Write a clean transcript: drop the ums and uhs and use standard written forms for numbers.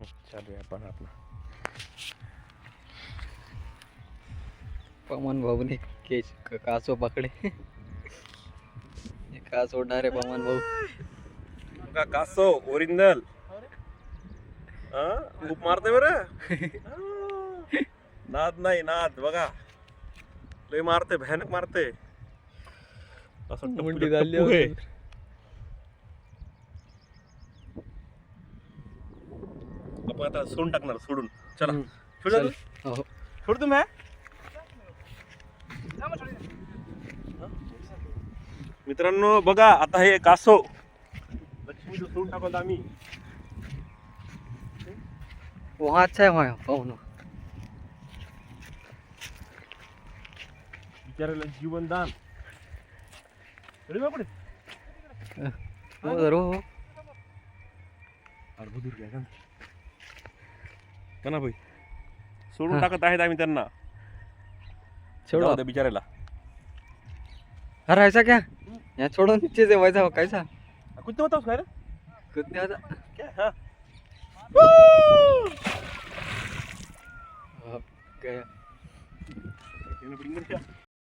चालू आहे आपण आपला पवन भाऊ ने केच कासो पकडे कास ओढणारे पवन भाऊ बघा कासो ओरिजिनल खूप मारते बरं नाद नाही नाद बघा लय मारते भयानक मारते असं मुंडी टप्पू झाली टप्पू आहे. आपण आता सोडून टाकणार सोडून चला सोड चल. जा हो. तू. सोड तू मॅ मित्रांनो बघा आता हे कासव लक्ष्मी सोडून टाकलं आम्ही वहाँ अच्छा है वहाँ पवन बिचारायला जीवनदान अरे बापरे हो जरूर हो अर्भुदूर घ्या का ना भाई सोडून टाकत आहेत आम्ही त्यांना छोड़ो जाऊ द्या बिचारायला अरे ऐसा क्या यहाँ छोड़ो नीचे से वैसा कैसा कुछ होता उसका रे कुछ नहीं होता क्या हाँ